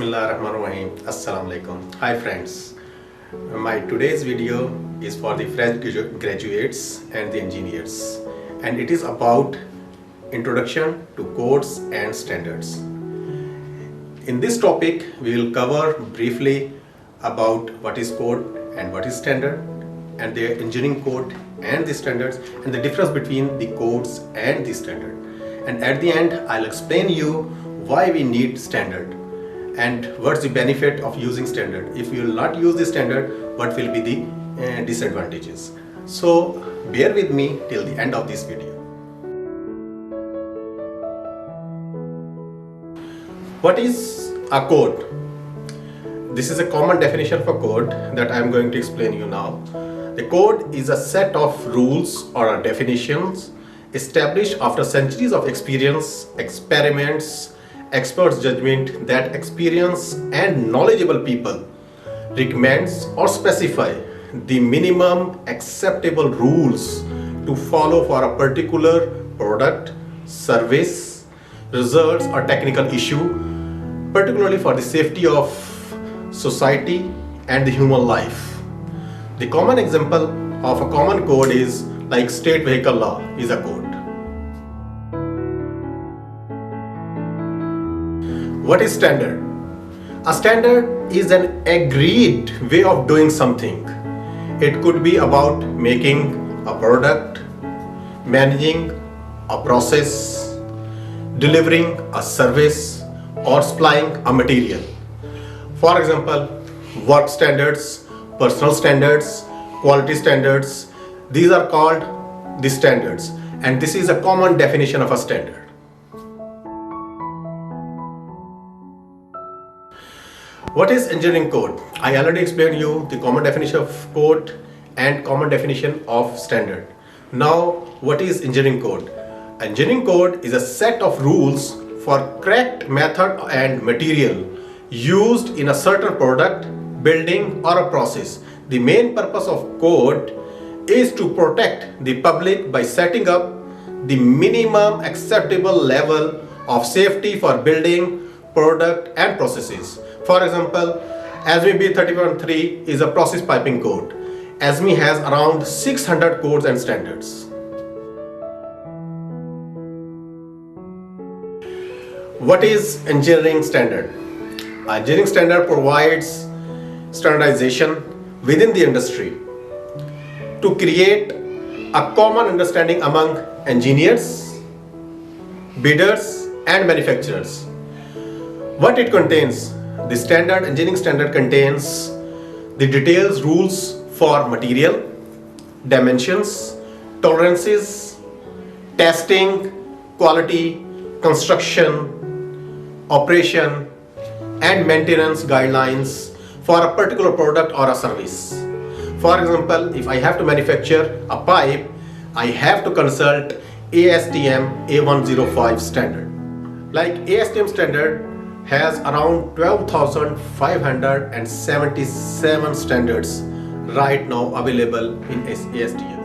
Bismillahirrahmanirrahim. Assalamu alaikum. Hi friends. My today's video is for the fresh graduates and the engineers, and it is about introduction to codes and standards. In this topic we will cover briefly about what is code and what is standard, and the engineering code and the standards, and the difference between the codes and the standard. And at the end I'll explain you why we need standard and what's the benefit of using standard. If you will not use the standard, what will be the disadvantages. So bear with me till the end of this video. What is a code? This is a common definition for code that I am going to explain you now. The code is a set of rules or definitions established after centuries of experience, experiments, experts' judgment that experienced and knowledgeable people recommends or specify the minimum acceptable rules to follow for a particular product, service, results or technical issue, particularly for the safety of society and the human life. The common example of a common code is like state vehicle law is a code. What is standard? A standard is an agreed way of doing something. It could be about making a product, managing a process, delivering a service, or supplying a material. For example, work standards, personal standards, quality standards, these are called the standards, and this is a common definition of a standard. What is engineering code? I already explained you the common definition of code and common definition of standard. Now, what is engineering code? Engineering code is a set of rules for correct method and material used in a certain product, building or a process. The main purpose of code is to protect the public by setting up the minimum acceptable level of safety for building, product and processes. For example, ASME B31.3 is a process piping code. ASME has around 600 codes and standards. What is engineering standard? Engineering standard provides standardization within the industry to create a common understanding among engineers, bidders and manufacturers. What it contains? The standard engineering standard contains the details, rules for material, dimensions, tolerances, testing, quality, construction, operation and maintenance guidelines for a particular product or a service. For example, if I have to manufacture a pipe, I have to consult ASTM A105 standard. Like ASTM standard has around 12,577 standards right now available in ASTM.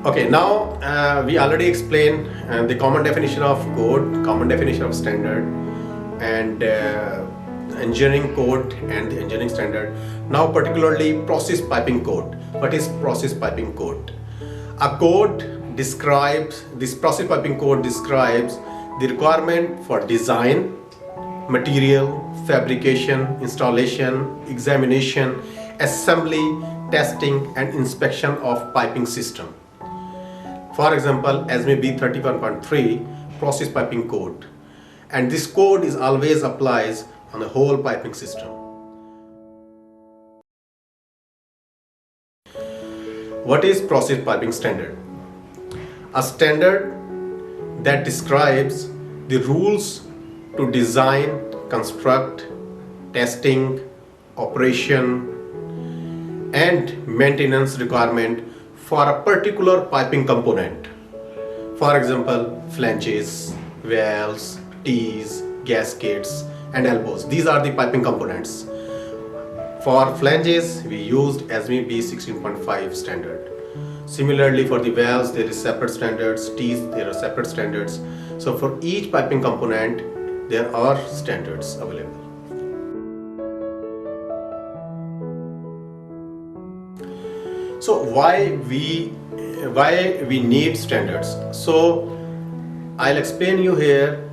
Okay, now we already explained the common definition of code, common definition of standard, and engineering code and the engineering standard. Now particularly process piping code. What is process piping code? A code describes, this process piping code describes the requirement for design, material, fabrication, installation, examination, assembly, testing and inspection of piping system. For example, ASME B31.3 process piping code, and this code is always applies on the whole piping system. What is process piping standard? A standard that describes the rules to design, construct, testing, operation and maintenance requirement for a particular piping component. For example, flanges, valves, T's, gaskets and elbows. These are the piping components. For flanges, we used ASME B16.5 standard. Similarly, for the valves, there is separate standards. Teeth, there are separate standards. So for each piping component, there are standards available. So why we need standards? So I'll explain you here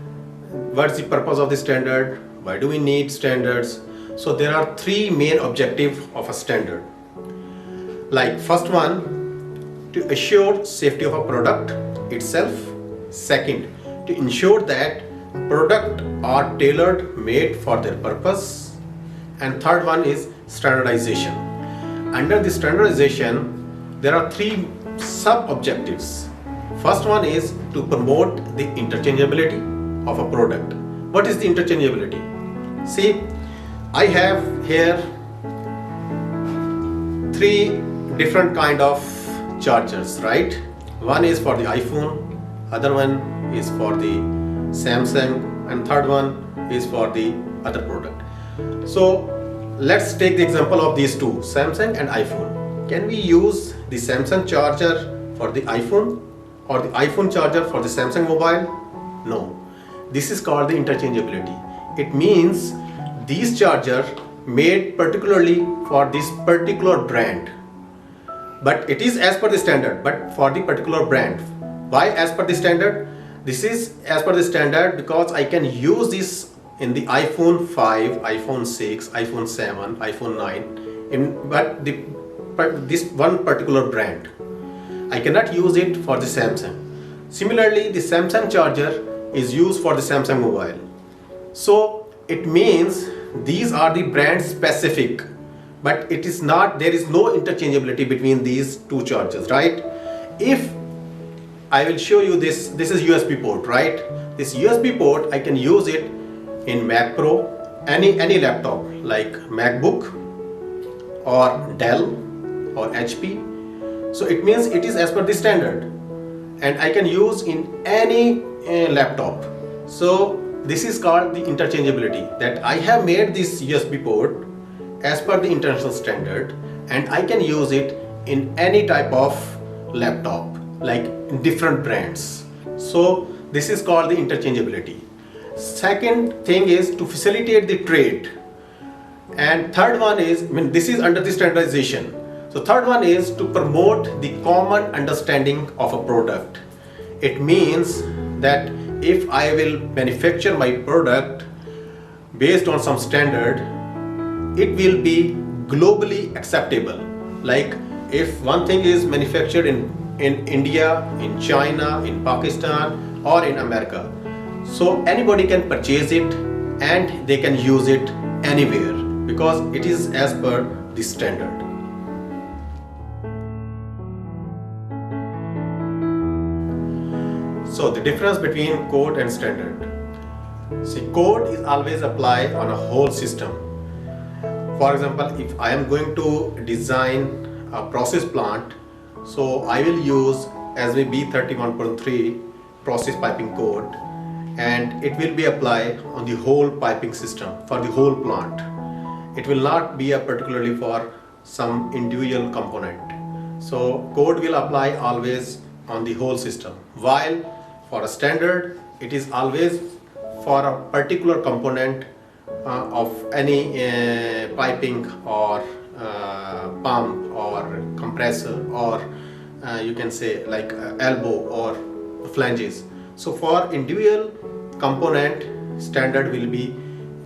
what's the purpose of the standard, why do we need standards. So there are three main objectives of a standard. Like first one, to assure safety of a product itself. Second, to ensure that product are tailored made for their purpose. And third one is standardization. Under the standardization, there are three sub-objectives. First one is to promote the interchangeability of a product. What is the interchangeability? See, I have here three different kind of chargers, right? One is for the iPhone, other one is for the Samsung, and third one is for the other product. So let's take the example of these two, Samsung and iPhone. Can we use the Samsung charger for the iPhone or the iPhone charger for the Samsung mobile? No. This is called the interchangeability. It means these chargers made particularly for this particular brand, but it is as per the standard, but for the particular brand. Why as per the standard? This is as per the standard because I can use this in the iPhone 5, iPhone 6, iPhone 7, iPhone 9, but this one particular brand. I cannot use it for the Samsung. Similarly, the Samsung charger is used for the Samsung mobile. So it means these are the brand specific, but it is not, there is no interchangeability between these two chargers, right? If I will show you this is USB port, right? This USB port, I can use it in Mac Pro, any laptop like MacBook or Dell or HP. So it means it is as per the standard, and I can use in any laptop. So this is called the interchangeability, that I have made this USB port as per the international standard, and I can use it in any type of laptop, like different brands. So this is called the interchangeability. Second thing is to facilitate the trade, and third one is, this is under the standardization. So third one is to promote the common understanding of a product. It means that if I will manufacture my product based on some standard, it will be globally acceptable. Like if one thing is manufactured in India, in China, in Pakistan, or in America, so anybody can purchase it and they can use it anywhere because it is as per the standard. So the difference between code and standard. See, code is always applied on a whole system. For example, if I am going to design a process plant, so I will use ASME B31.3 process piping code, and it will be applied on the whole piping system for the whole plant. It will not be particularly for some individual component. So code will apply always on the whole system, while for a standard it is always for a particular component of any piping or pump or compressor, or you can say like elbow or flanges. So for individual component, standard will be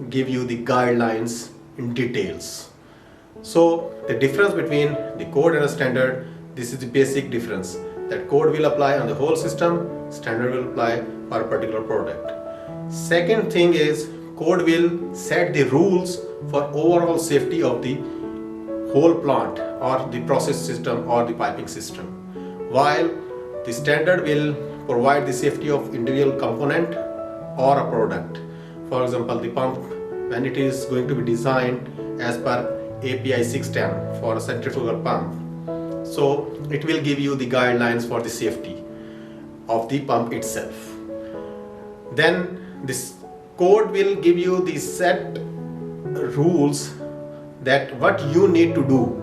give you the guidelines in details. So the difference between the code and a standard, this is the basic difference, that code will apply on the whole system, standard will apply for a particular product. Second thing is, code will set the rules for overall safety of the whole plant or the process system or the piping system, while the standard will provide the safety of individual component or a product. For example, the pump, when it is going to be designed as per API 610 for a centrifugal pump, so it will give you the guidelines for the safety of the pump itself. Then this code will give you the set rules that what you need to do,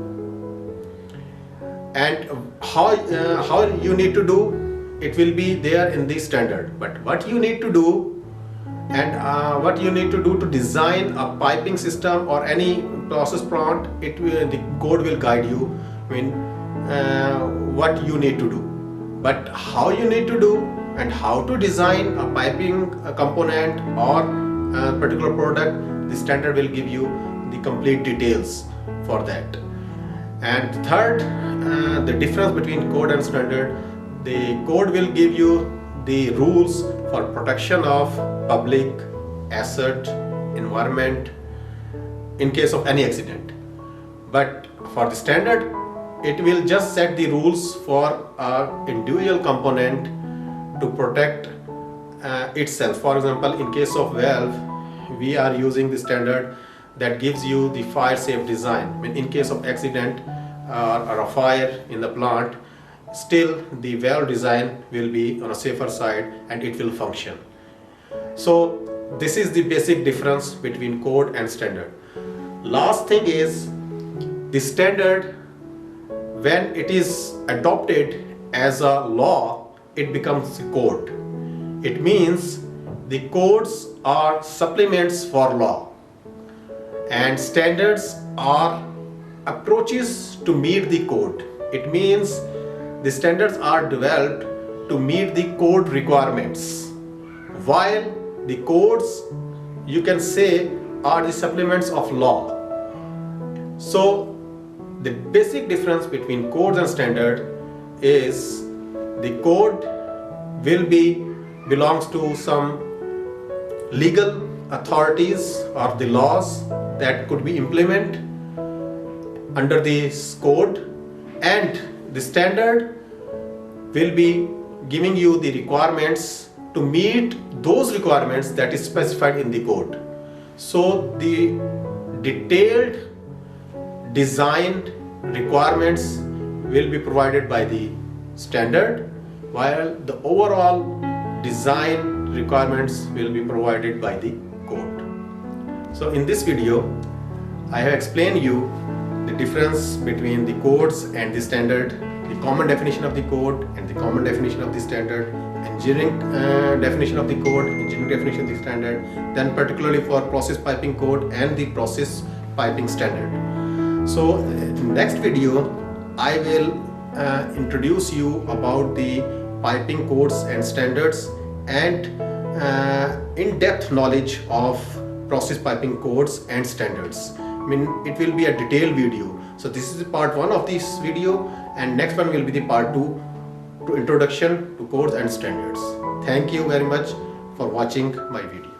and how you need to do, it will be there in the standard. But what you need to do, and what you need to do to design a piping system or any process plant, the code will guide you. What you need to do, but how you need to do and how to design a piping component or a particular product, the standard will give you the complete details for that. And third, the difference between code and standard, the code will give you the rules for protection of public, asset, environment in case of any accident. But for the standard, it will just set the rules for an individual component to protect itself. For example, in case of valve, we are using the standard that gives you the fire safe design. In case of accident or a fire in the plant, still the valve design will be on a safer side and it will function. So this is the basic difference between code and standard. Last thing is, the standard, when it is adopted as a law, it becomes code. It means the codes are supplements for law, and standards are approaches to meet the code. It means the standards are developed to meet the code requirements, while the codes, you can say, are the supplements of law. So the basic difference between codes and standard is the code belongs to some legal authorities or the laws that could be implemented under this code, and the standard will be giving you the requirements to meet those requirements that is specified in the code. So the detailed designed requirements will be provided by the standard, while the overall design requirements will be provided by the code. So in this video, I have explained you the difference between the codes and the standard, the common definition of the code and the common definition of the standard, engineering definition of the code, engineering definition of the standard, then particularly for process piping code and the process piping standard. So next video, I will introduce you about the piping codes and standards and in-depth knowledge of process piping codes and standards. It will be a detailed video. So this is the part 1 of this video, and next one will be the part 2 to introduction to codes and standards. Thank you very much for watching my video.